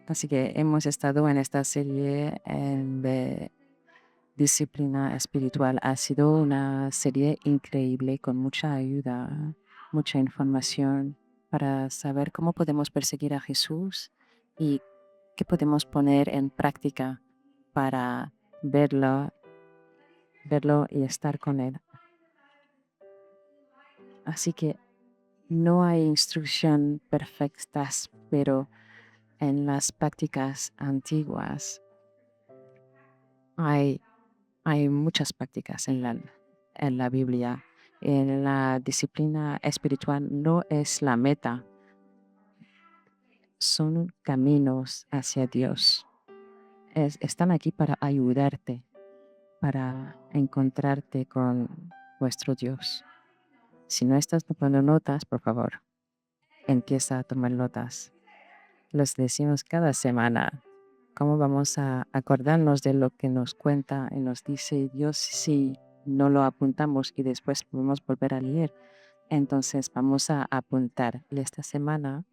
Así que hemos estado en esta serie de disciplina espiritual. Ha sido una serie increíble con mucha ayuda, mucha información para saber cómo podemos perseguir a Jesús y qué podemos poner en práctica para verlo, verlo y estar con Él. Así que no hay instrucción perfectas, pero en las prácticas antiguas hay, hay muchas prácticas en la Biblia. En la disciplina espiritual no es la meta, son caminos hacia Dios. Están aquí para ayudarte, para encontrarte con vuestro Dios. Si no estás tomando notas, por favor, empieza a tomar notas. Los decimos cada semana. ¿Cómo vamos a acordarnos de lo que nos cuenta y nos dice Dios si no lo apuntamos y después podemos volver a leer? Entonces vamos a apuntar. Y esta semana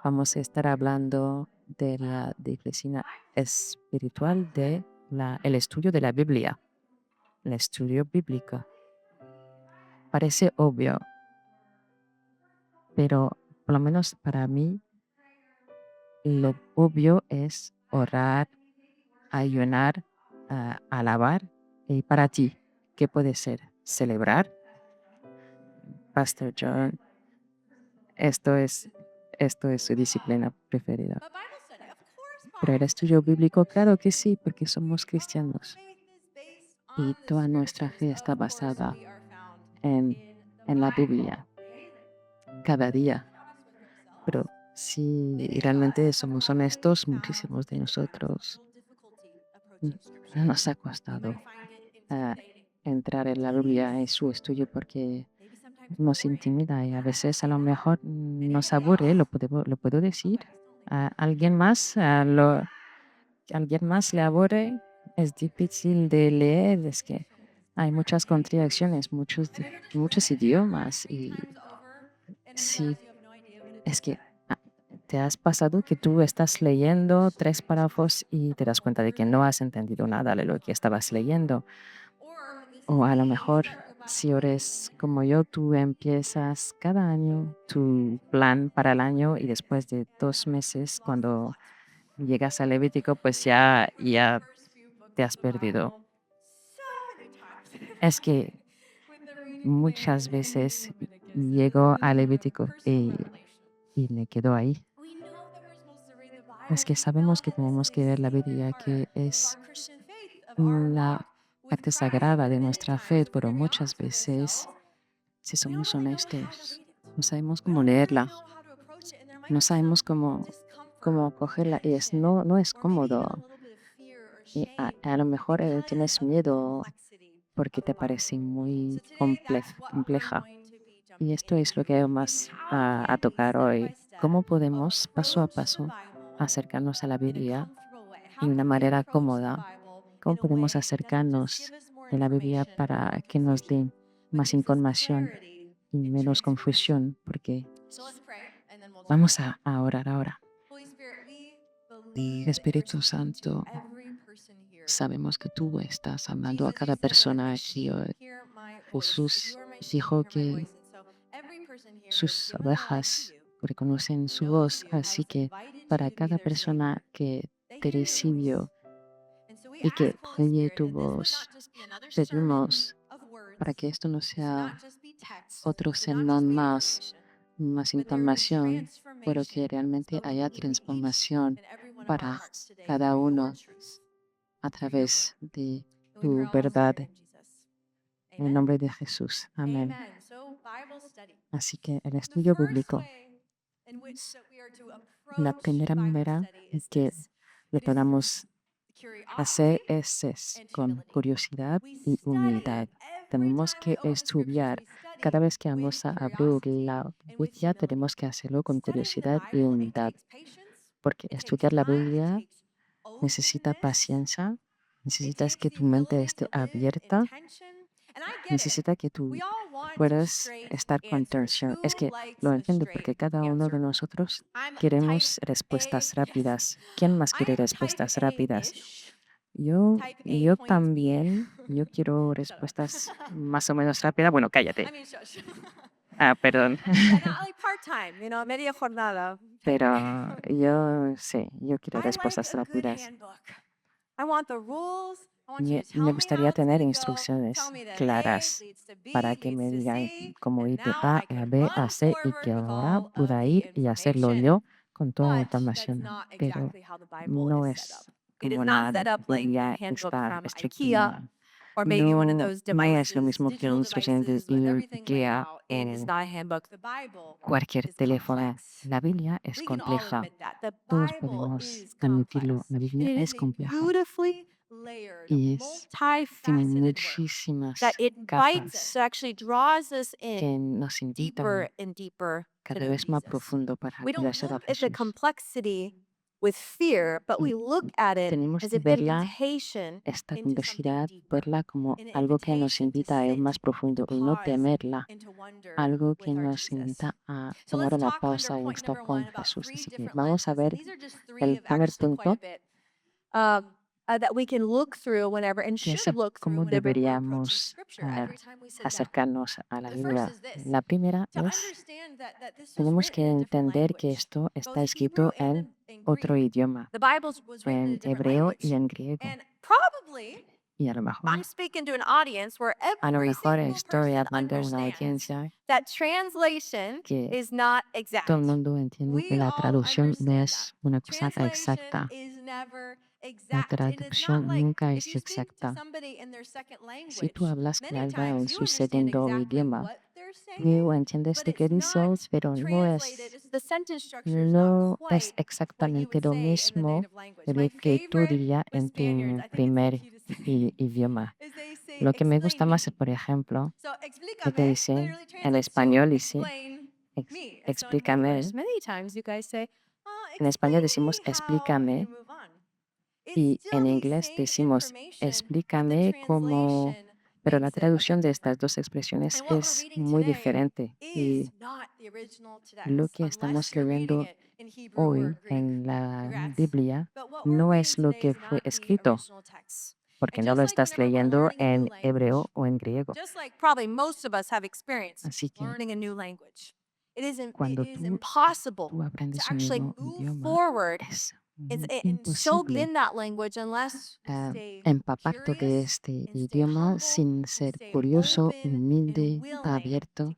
vamos a estar hablando de la disciplina espiritual de el estudio de la Biblia, el estudio bíblico. Parece obvio, pero por lo menos para mí lo obvio es orar, ayunar, alabar. Y para ti, ¿qué puede ser? Celebrar, Pastor John. Esto es, esto es su disciplina preferida. Pero el estudio bíblico, claro que sí, porque somos cristianos y toda nuestra fe está basada en, en la Biblia cada día. Pero si realmente somos honestos, muchísimos de nosotros nos ha costado ah, entrar en la Biblia en su estudio porque nos intimida y a veces a lo mejor nos aburre, lo puedo decir. A alguien más, alguien más le aburre, es difícil de leer, es que hay muchas contradicciones, muchos idiomas y sí, es que te has pasado que tú estás leyendo 3 párrafos y te das cuenta de que no has entendido nada de lo que estabas leyendo. O a lo mejor, si eres como yo, tú empiezas cada año tu plan para el año y después de 2 meses, cuando llegas al Levítico, pues ya te has perdido. Es que muchas veces llego al Levítico y me quedo ahí. Es que sabemos que tenemos que ver la Biblia, que es la parte sagrada de nuestra fe, pero muchas veces, si somos honestos, no sabemos cómo leerla, no sabemos cómo cogerla y no es cómodo. Y a lo mejor tienes miedo porque te parece muy compleja. Y esto es lo que vamos a tocar hoy. ¿Cómo podemos, paso a paso, acercarnos a la Biblia de una manera cómoda? ¿Cómo podemos acercarnos de la Biblia para que nos dé más información y menos confusión? Porque vamos a orar ahora. Espíritu Santo, sabemos que tú estás hablando a cada persona aquí hoy. Jesús dijo que sus ovejas reconocen su voz, así que para cada persona que te recibió y que oye tu voz, pedimos para que esto no sea otro sermón más información, pero que realmente haya transformación para cada uno a través de tu verdad. En el nombre de Jesús. Amén. Así que el estudio bíblico, la primera manera en que le podamos hacer es con curiosidad y humildad. Tenemos que estudiar. Cada vez que vamos a abrir la Biblia, tenemos que hacerlo con curiosidad y humildad, porque estudiar la Biblia necesita paciencia, necesitas que tu mente esté abierta, necesita que tú puedes estar con tensión. Es que lo entiendo porque cada uno de nosotros queremos respuestas rápidas. ¿Quién más quiere respuestas rápidas? Yo también, yo quiero respuestas más o menos rápidas. Bueno, cállate. Shush. Perdón. Yeah, not like part-time, media jornada type Pero thing. yo sí, yo quiero I like respuestas a good rápidas. handbook. I want the rules. I want you to Me tell me how gustaría it's tener gonna go. Tell instrucciones me that A claras leads to B para que leads me to digan C, cómo and ir de now A I a can B a run C y que forward with ahora all of pueda the ir y hacerlo information. yo con toda la But that's información. not Pero exactly how the Bible is no set up. es It is como not la set up like a Biblia handbook está from IKEA estructurada. or maybe one of No, those no es lo devices, mismo que digital un instrucción de devices with everything laid IKEA out. It is en not a handbook. The Bible cualquier is teléfono. complex. La Biblia es We can all compleja. admit that. The Todos Bible podemos is admitirlo. complex. La And Biblia it is es a compleja beautifully layered, y tiene multifaceted work that muchísimas invites us, capas so actually draws us que in nos deeper invitan and deeper to cada know vez más Jesus. profundo para We don't conocer a look at the Jesús. complexity with fear, but we Y look at it tenemos as que an verla, invitation esta into something complejidad, deeper, verla como an algo que nos invitation to invita a ir sit, más to profundo y no pause, temerla, and to wonder algo que with our nos Jesus. invita a So tomar let's una talk under pausa y point estar number con one about Jesús. three Así que different vamos a lenses. And ver these are just three el of primer actually quite a punto, bit that we can look through whenever and que es should look through cómo whenever we're approaching deberíamos scripture every time we sit down. acercarnos a la The first Biblia. is this: La primera to es, understand that this was tenemos que written in a different entender que language, esto both está Hebrew escrito and en in otro Greek. idioma, The Bible was written in a en different hebreo y language. en griego. And probably Y a lo I'm mejor, speaking to an audience where a lo every mejor single estoy person hablando a una understands audiencia that translation que is not todo el exact. mundo entiende que We la all traducción no understand that. es una cosa Translation exacta. is never La exact. And it's not traducción like nunca if es you speak to exacta. somebody in their second Si tú language, hablas con many alguien en times you su understand segundo exactly idioma, what they're saying, tú entiendes but lo que it's not dices, pero translated. The sentence structure is not no es quite what you exactamente would lo say in the mismo native language. de My lo que tú favorite dirías with en Spaniards, tu I think it's the primer cutest thing, idioma. is they say, Lo que me gusta explain más es, me. por ejemplo, So, que te explícame dice literally en translates to español, dice, explain me. And so in English, explícame. many times you guys say, En español explain decimos me how, and you explícame move on. It's y still en the inglés same decimos information, but the explícame cómo, translation pero la makes it a bit traducción de estas different. dos expresiones And what we're es reading muy today diferente is y not the original lo text, que unless estamos you're reading leyendo it in Hebrew or hoy Greek. en la Congrats. Biblia But what we're no reading es lo today que is fue not the escrito, original text. porque And no just lo like estás whenever we're leyendo learning a new en language, hebreo o en griego. just like probably most of us have experienced Así que learning a new language, it cuando is tú impossible to aprendes un actually nuevo move idioma, forward es and soak imposible in that language unless we stay empaparte de curious este and stay idioma humble sin and ser stay curioso, open and humilde, willing to abierto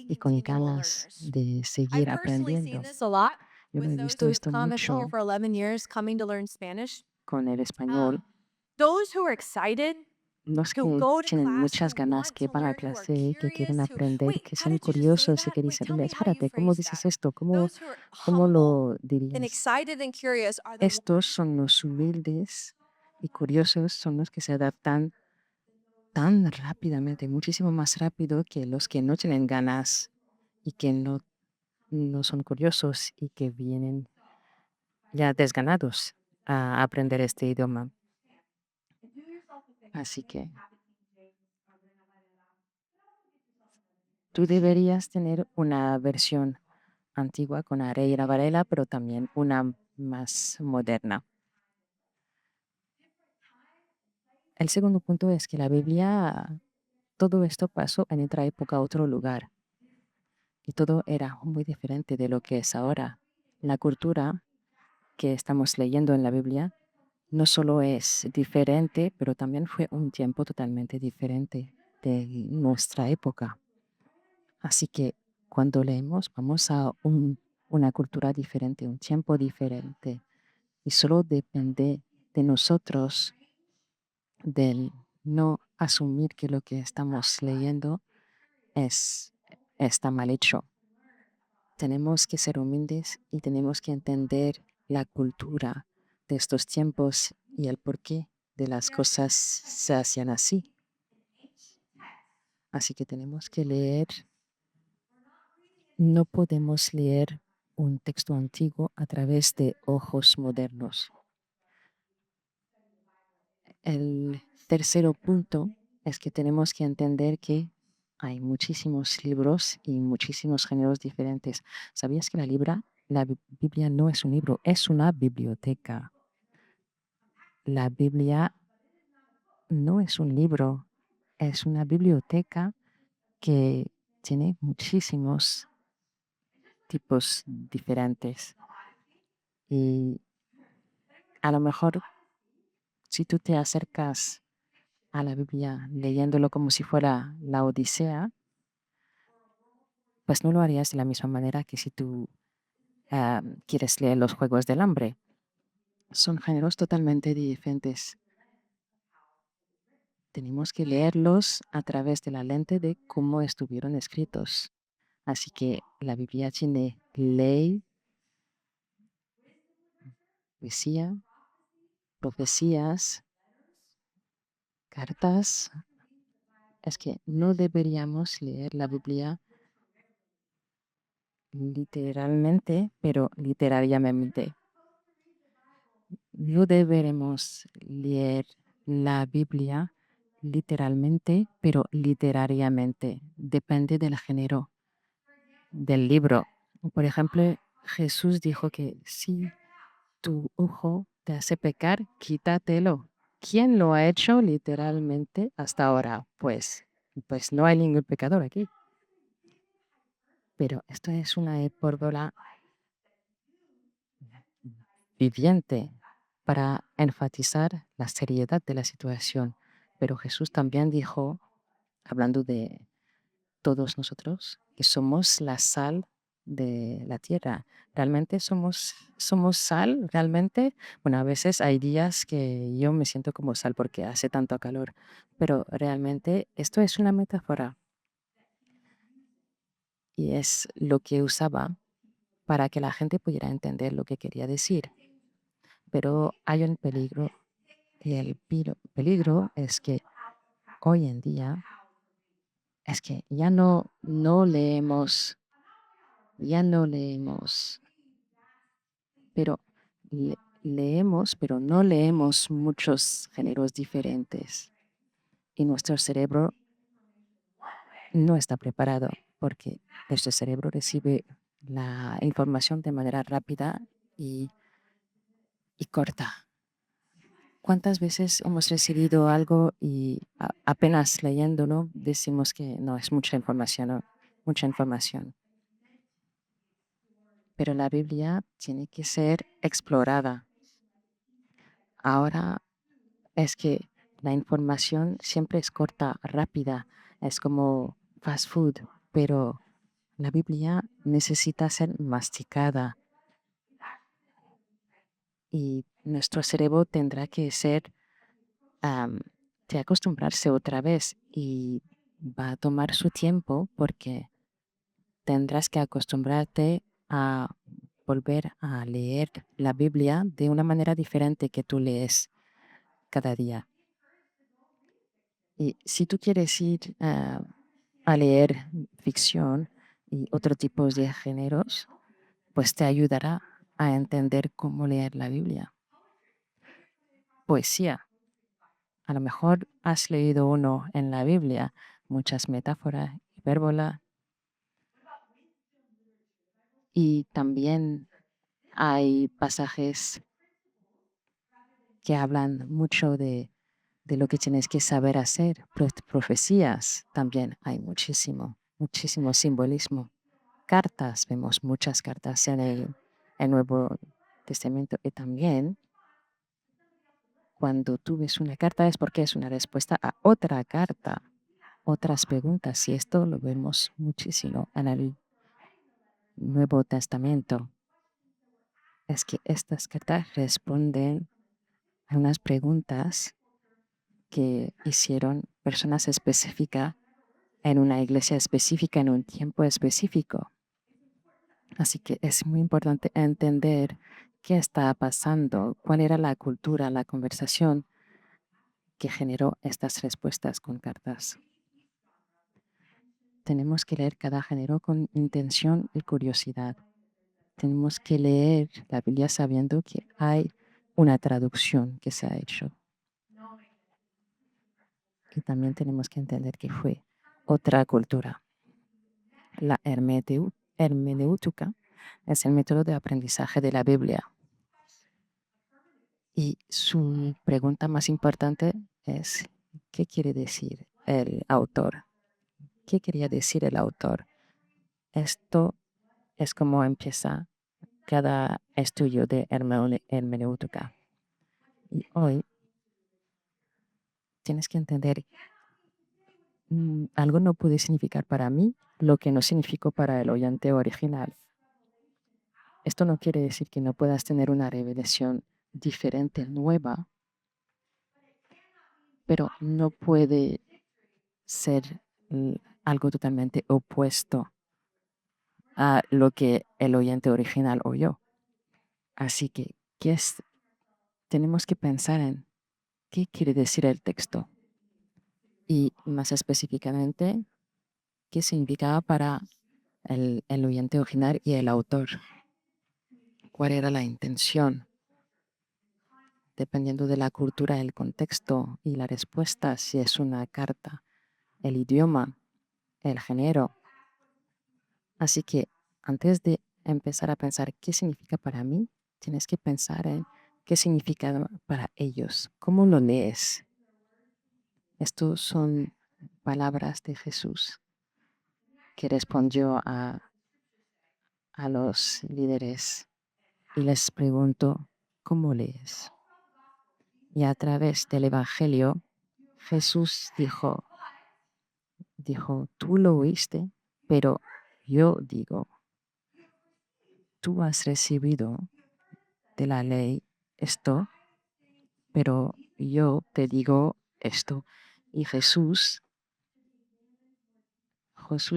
y be con continual ganas learners. de I've seguir personally seen aprendiendo. this a lot Yo lo with he those visto who have esto come at home mucho for 11 years coming to learn Spanish. con el español. Um, those who are excited, Los who que go to tienen class, who muchas ganas, want que to van a learn, who are clase, que quieren curious, who, aprender, wait, que how son did you just say curiosos y that? que Wait, dicen, tell "Oye, me how you espérate, ¿cómo phrase that. dices esto? Those who are Cómo humble lo and dirías?". excited and curious are the ones Estos son los humildes y curiosos, son los que se adaptan tan rápidamente, muchísimo más rápido que los que no tienen ganas y que no son curiosos y que vienen ya desganados a aprender este idioma. Así que tú deberías tener una versión antigua con Reina Varela, pero también una más moderna. El segundo punto es que la Biblia, todo esto pasó en otra época, otro lugar, y todo era muy diferente de lo que es ahora. La cultura que estamos leyendo en la Biblia no solo es diferente, pero también fue un tiempo totalmente diferente de nuestra época. Así que cuando leemos, vamos a una cultura diferente, un tiempo diferente. Y solo depende de nosotros del no asumir que lo que estamos leyendo es, está mal hecho. Tenemos que ser humildes y tenemos que entender la cultura de estos tiempos y el porqué de las cosas se hacían así. Así que tenemos que leer, no podemos leer un texto antiguo a través de ojos modernos. El tercer punto es que tenemos que entender que hay muchísimos libros y muchísimos géneros diferentes. ¿Sabías que la Biblia no es un libro, es una biblioteca? La Biblia no es un libro, es una biblioteca que tiene muchísimos tipos diferentes. Y a lo mejor si tú te acercas a la Biblia leyéndolo como si fuera la Odisea, pues no lo harías de la misma manera que si tú quieres leer los Juegos del Hambre. Son géneros totalmente diferentes. Tenemos que leerlos a través de la lente de cómo estuvieron escritos. Así que la Biblia tiene ley, poesía, profecías, cartas. Es que no deberíamos leer la Biblia literalmente, pero literariamente. No deberemos leer la Biblia literalmente, pero literariamente. Depende del género del libro. Por ejemplo, Jesús dijo que si tu ojo te hace pecar, quítatelo. ¿Quién lo ha hecho literalmente hasta ahora? Pues no hay ningún pecador aquí. Pero esto es una hipérbole viviente para enfatizar la seriedad de la situación. Pero Jesús también dijo, hablando de todos nosotros, que somos la sal de la tierra. ¿Realmente somos sal? ¿Realmente? Bueno, a veces hay días que yo me siento como sal porque hace tanto calor, pero realmente esto es una metáfora y es lo que usaba para que la gente pudiera entender lo que quería decir. Pero hay un peligro y el peligro es que hoy en día es que ya no leemos, pero leemos, pero no leemos muchos géneros diferentes. Y nuestro cerebro no está preparado porque nuestro cerebro recibe la información de manera rápida y, y corta. ¿Cuántas veces hemos recibido algo y apenas leyéndolo decimos que no es mucha información, ¿no? Mucha información? Pero la Biblia tiene que ser explorada. Ahora es que la información siempre es corta, rápida, es como fast food, pero la Biblia necesita ser masticada y nuestro cerebro tendrá que ser, am, de acostumbrarse otra vez y va a tomar su tiempo porque tendrás que acostumbrarte a volver a leer la Biblia de una manera diferente que tú lees cada día. Y si tú quieres ir a leer ficción y otro tipo de géneros, pues te ayudará a entender cómo leer la Biblia. Poesía. A lo mejor has leído uno en la Biblia, muchas metáforas, hipérbola, y también hay pasajes que hablan mucho de lo que tienes que saber hacer. Profecías también hay muchísimo, muchísimo simbolismo. Cartas, vemos muchas cartas en el Nuevo Testamento y también cuando tú ves una carta es porque es una respuesta a otra carta, otras preguntas y esto lo vemos muchísimo en el Nuevo Testamento. Es que estas cartas responden a unas preguntas que hicieron personas específicas en una iglesia específica en un tiempo específico. Así que es muy importante entender qué está pasando, cuál era la cultura, la conversación que generó estas respuestas con cartas. Tenemos que leer cada género con intención y curiosidad. Tenemos que leer la Biblia sabiendo que hay una traducción que se ha hecho. Y también tenemos que entender que fue otra cultura. La hermenéutica es el método de aprendizaje de la Biblia. Y su pregunta más importante es, ¿qué quiere decir el autor? ¿Qué quería decir el autor? Esto es como empieza cada estudio de hermenéutica. Y hoy tienes que entender, algo no puede significar para mí lo que no significó para el oyente original. Esto no quiere decir que no puedas tener una revelación diferente, nueva, pero no puede ser algo totalmente opuesto a lo que el oyente original oyó. Así que, tenemos que pensar en qué quiere decir el texto y más específicamente qué significaba para el oyente original y el autor. ¿Cuál era la intención? Dependiendo de la cultura, el contexto y la respuesta, si es una carta, el idioma, el género. Así que antes de empezar a pensar qué significa para mí, tienes que pensar en qué significa para ellos. ¿Cómo lo lees? Estos son palabras de Jesús que respondió a los líderes y les preguntó, ¿cómo lees? Y a través del Evangelio, Jesús dijo, tú lo oíste, pero yo digo, tú has recibido de la ley esto, pero yo te digo esto. Y Jesús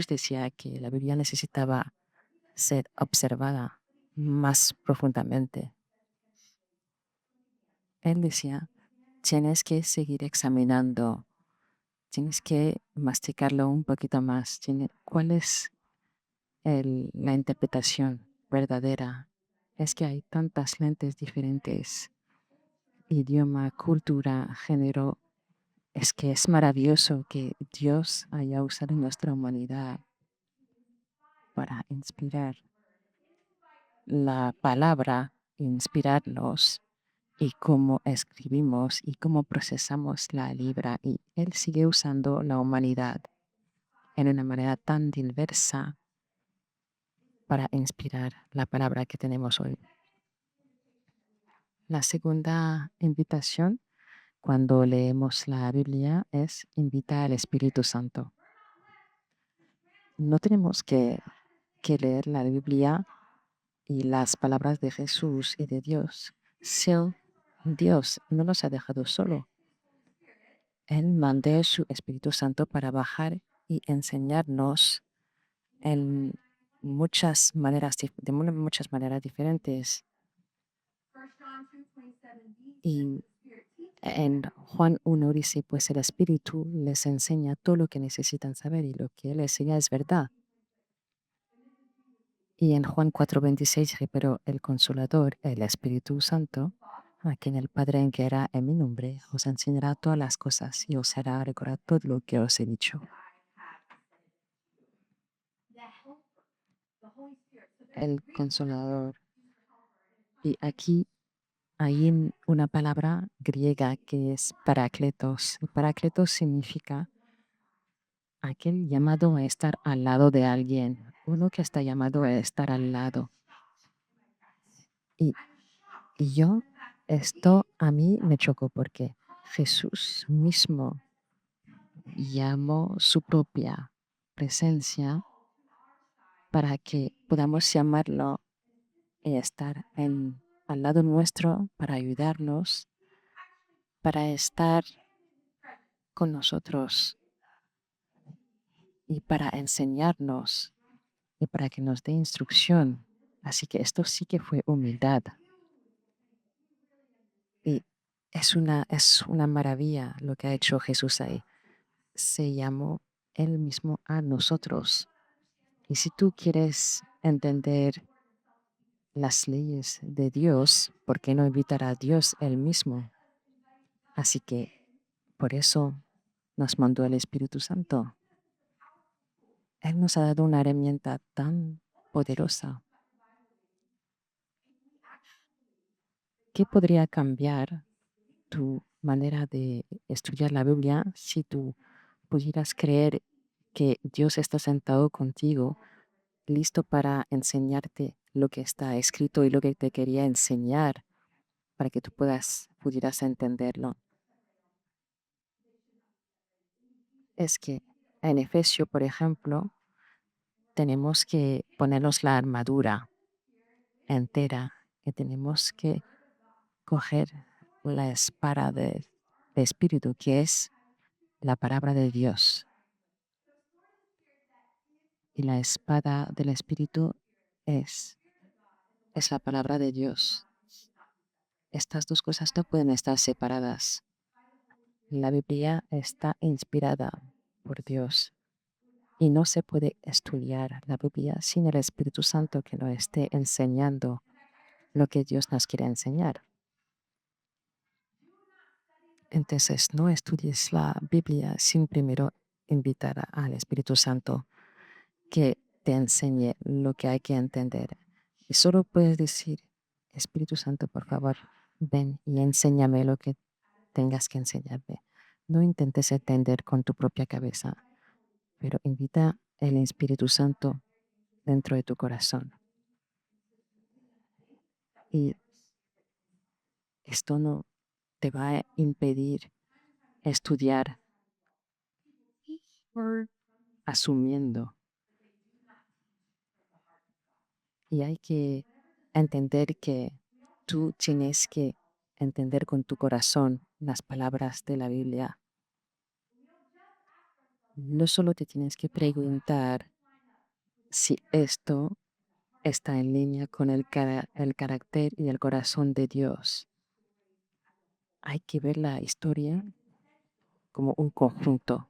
decía que la Biblia necesitaba ser observada más profundamente. Él decía, tienes que seguir examinando, tienes que masticarlo un poquito más. ¿Cuál es la interpretación verdadera? Es que hay tantas lentes diferentes, idioma, cultura, género. Es que es maravilloso que Dios haya usado nuestra humanidad para inspirar la palabra, inspirarnos y cómo escribimos y cómo procesamos la libra. Y Él sigue usando la humanidad en una manera tan diversa para inspirar la palabra que tenemos hoy. La segunda invitación cuando leemos la Biblia es invita al Espíritu Santo. No tenemos que leer la Biblia y las palabras de Jesús y de Dios. Si Dios no nos ha dejado solo. Él mandó su Espíritu Santo para bajar y enseñarnos en muchas maneras diferentes. Y en Juan 1 dice, pues el Espíritu les enseña todo lo que necesitan saber y lo que Él enseña es verdad. Y en Juan 4:26 dice, pero el Consolador, el Espíritu Santo, a quien el Padre enviará en mi nombre, os enseñará todas las cosas y os hará recordar todo lo que os he dicho. El Consolador. Y aquí hay una palabra griega que es parakletos. Y parakletos significa aquel llamado a estar al lado de alguien, uno que está llamado a estar al lado. Y, esto a mí me chocó porque Jesús mismo llamó su propia presencia para que podamos llamarlo y estar al lado nuestro para ayudarnos, para estar con nosotros y para enseñarnos y para que nos dé instrucción. Así que esto sí que fue humildad. Y es una maravilla lo que ha hecho Jesús ahí. Se llamó Él mismo a nosotros. Y si tú quieres entender las leyes de Dios, ¿por qué no invitar a Dios Él mismo? Así que por eso nos mandó el Espíritu Santo. Él nos ha dado una herramienta tan poderosa. ¿Qué podría cambiar tu manera de estudiar la Biblia si tú pudieras creer que Dios está sentado contigo, listo para enseñarte lo que está escrito y lo que te quería enseñar para que tú pudieras entenderlo? Es que en Efesio, por ejemplo, tenemos que ponernos la armadura entera y tenemos que coger la espada de espíritu, que es la palabra de Dios. Y la espada del espíritu es, es la palabra de Dios. Estas dos cosas no pueden estar separadas. La Biblia está inspirada por Dios y no se puede estudiar la Biblia sin el Espíritu Santo que nos esté enseñando lo que Dios nos quiere enseñar. Entonces, no estudies la Biblia sin primero invitar al Espíritu Santo que te enseñe lo que hay que entender. Y solo puedes decir, Espíritu Santo, por favor, ven y enséñame lo que tengas que enseñarme. No intentes entender con tu propia cabeza, pero invita el Espíritu Santo dentro de tu corazón. Y esto no te va a impedir estudiar asumiendo. Y hay que entender que tú tienes que entender con tu corazón las palabras de la Biblia. No solo te tienes que preguntar si esto está en línea con el carácter y el corazón de Dios. Hay que ver la historia como un conjunto.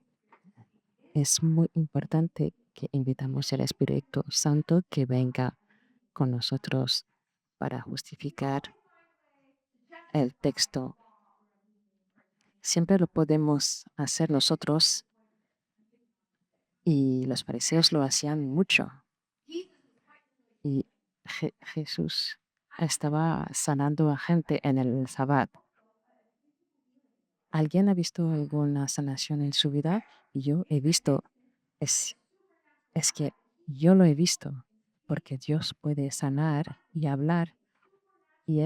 Es muy importante que invitamos al Espíritu Santo que venga con nosotros para justificar el texto. Siempre lo podemos hacer nosotros y los fariseos lo hacían mucho. Y Jesús estaba sanando a gente en el Sabbat. ¿Alguien ha visto alguna sanación en su vida? Yo he visto, es, es que yo lo he visto, porque Dios puede sanar y hablar. Y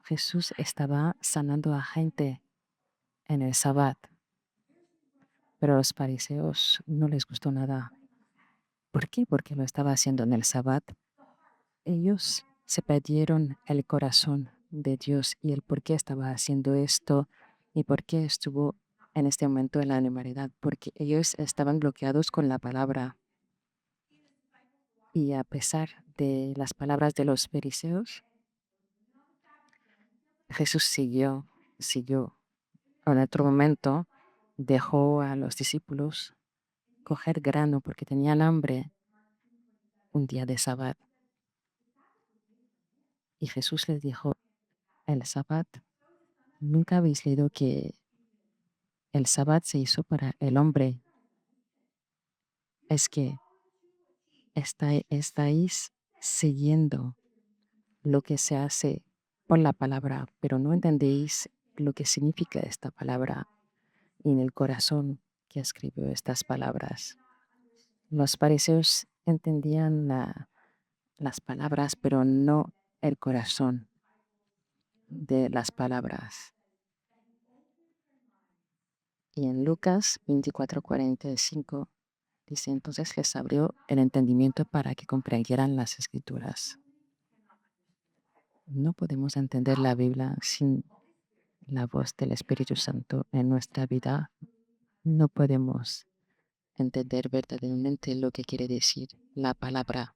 Jesús estaba sanando a gente en el Sabbat, pero a los fariseos no les gustó nada. ¿Por qué? Porque lo estaba haciendo en el Sabbat. Ellos se perdieron el corazón de Dios y el por qué estaba haciendo esto y por qué estuvo en este momento en la humanidad, porque ellos estaban bloqueados con la palabra. Y a pesar de las palabras de los fariseos, Jesús siguió. En otro momento dejó a los discípulos coger grano porque tenían hambre un día de Sabbat. Y Jesús les dijo, el Sabbat, ¿nunca habéis leído que el Sabbat se hizo para el hombre? Es que estáis siguiendo lo que se hace por la palabra, pero no entendéis lo que significa esta palabra y en el corazón que escribió estas palabras. Los fariseos entendían las palabras, pero no el corazón de las palabras. Y en Lucas 24:45 dice, entonces les abrió el entendimiento para que comprendieran las escrituras. No podemos entender la Biblia sin la voz del Espíritu Santo en nuestra vida. No podemos entender verdaderamente lo que quiere decir la palabra.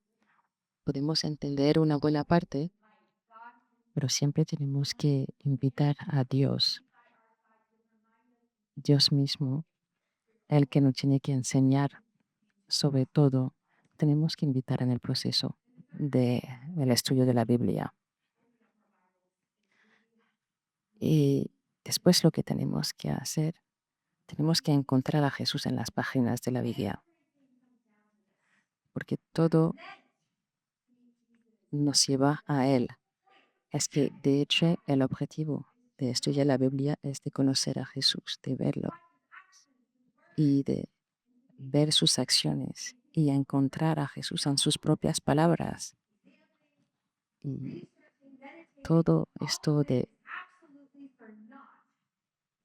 Podemos entender una buena parte, pero siempre tenemos que invitar a Dios mismo, el que nos tiene que enseñar sobre todo, tenemos que invitar en el proceso del estudio de la Biblia. Y después lo que tenemos que hacer Tenemos que encontrar a Jesús en las páginas de la Biblia, porque todo nos lleva a Él. Es que, de hecho, el objetivo de estudiar la Biblia es de conocer a Jesús, de verlo y de ver sus acciones y encontrar a Jesús en sus propias palabras. Y todo esto de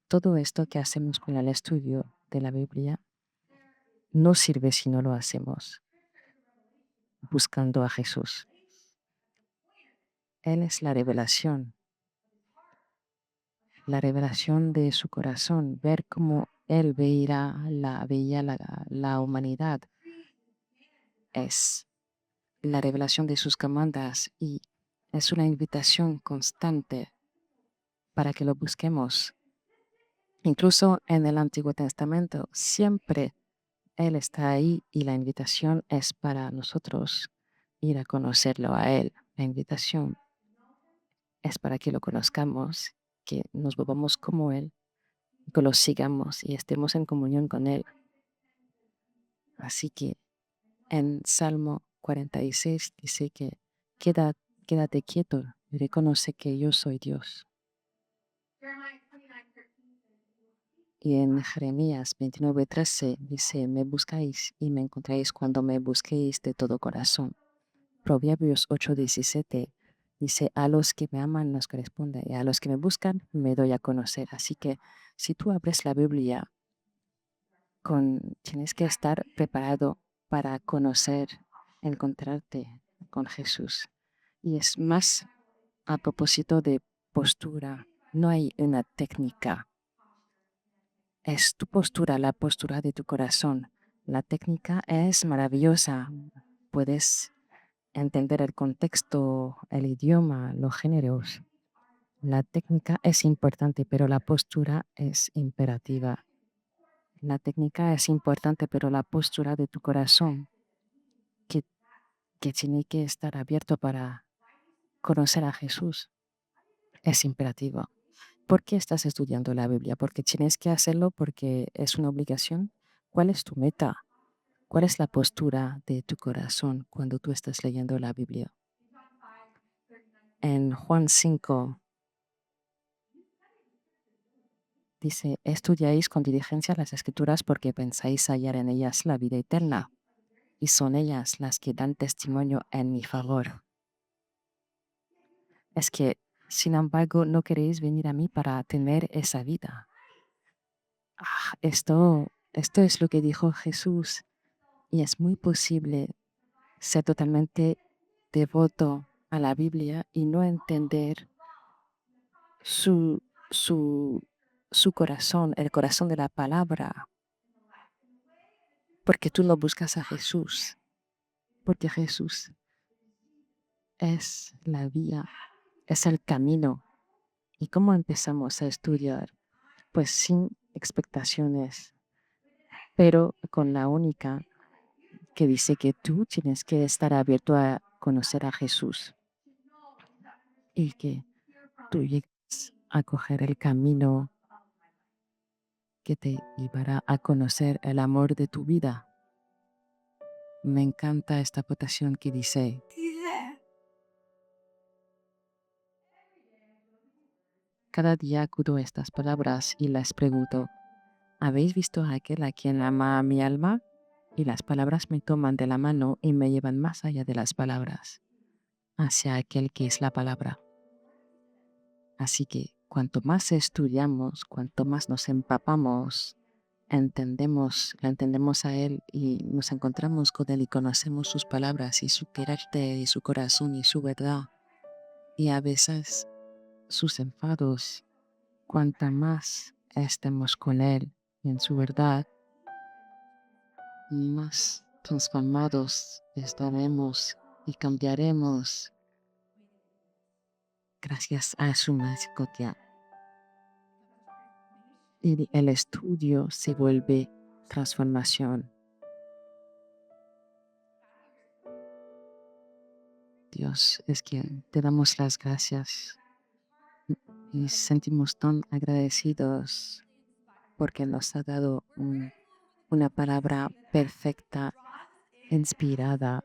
todo esto que hacemos con el estudio de la Biblia no sirve si no lo hacemos buscando a Jesús. Él es la revelación de su corazón, ver cómo Él veía la humanidad. Es la revelación de sus comandas y es una invitación constante para que lo busquemos. Incluso en el Antiguo Testamento, siempre Él está ahí y la invitación es para nosotros ir a conocerlo a Él. La invitación es para que lo conozcamos, que nos volvamos como Él, que lo sigamos y estemos en comunión con Él. Así que en Salmo 46 dice que "Queda- quédate quieto y reconoce que yo soy Dios". Y en Jeremías 29:13 dice, me buscáis y me encontráis cuando me busquéis de todo corazón. Proverbios 8:17 dice, a los que me aman nos corresponde y a los que me buscan me doy a conocer. Así que si tú abres la Biblia, tienes que estar preparado para conocer, encontrarte con Jesús. Y es más a propósito de postura, no hay una técnica. Es tu postura, la postura de tu corazón. La técnica es maravillosa. Puedes entender el contexto, el idioma, los géneros. La técnica es importante, pero la postura es imperativa. La técnica es importante, pero la postura de tu corazón, que, que tiene que estar abierto para conocer a Jesús, es imperativo. ¿Por qué estás estudiando la Biblia? ¿Porque tienes que hacerlo? ¿Porque es una obligación? ¿Cuál es tu meta? ¿Cuál es la postura de tu corazón cuando tú estás leyendo la Biblia? En Juan 5 dice, estudiáis con diligencia las escrituras porque pensáis hallar en ellas la vida eterna, y son ellas las que dan testimonio en mi favor. Es que, sin embargo, no queréis venir a mí para tener esa vida. Esto es lo que dijo Jesús, y es muy posible ser totalmente devoto a la Biblia y no entender su, su, su corazón, el corazón de la palabra, porque tú no buscas a Jesús, porque Jesús es la vía, es el camino. ¿Y cómo empezamos a estudiar? Pues sin expectaciones, pero con la única que dice que tú tienes que estar abierto a conocer a Jesús y que tú llegues a coger el camino que te llevará a conocer el amor de tu vida. Me encanta esta votación que dice, cada día acudo a estas palabras y les pregunto, ¿habéis visto a aquel a quien ama mi alma? Y las palabras me toman de la mano y me llevan más allá de las palabras, hacia aquel que es la palabra. Así que cuanto más estudiamos, cuanto más nos empapamos, entendemos a Él y nos encontramos con Él y conocemos sus palabras y su carácter y su corazón y su verdad. Y a veces sus enfados, cuanta más estemos con Él y en su verdad, más transformados estaremos y cambiaremos gracias a su misericordia. Y el estudio se vuelve transformación. Dios, es que te damos las gracias y sentimos tan agradecidos porque nos ha dado una palabra perfecta, inspirada,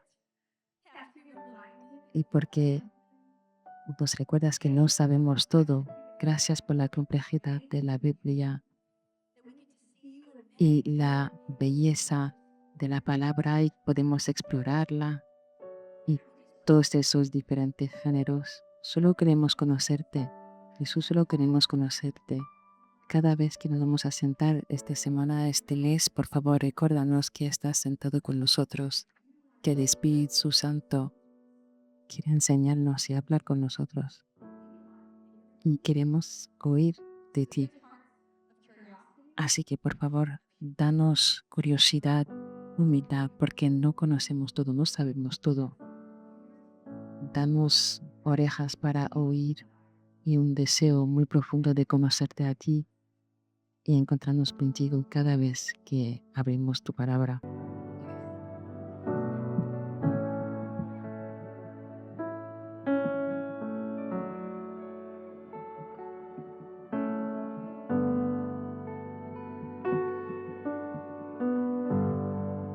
y porque nos recuerdas que no sabemos todo. Gracias por la complejidad de la Biblia y la belleza de la palabra y podemos explorarla y todos esos diferentes géneros. Solo queremos conocerte. Jesús, solo queremos conocerte. Cada vez que nos vamos a sentar esta semana, este mes, por favor, recuérdanos que estás sentado con nosotros, que el Espíritu Santo quiere enseñarnos y hablar con nosotros. Y queremos oír de ti. Así que, por favor, danos curiosidad, humildad, porque no conocemos todo, no sabemos todo. Danos orejas para oír y un deseo muy profundo de conocerte a ti y encontrarnos contigo cada vez que abrimos tu palabra.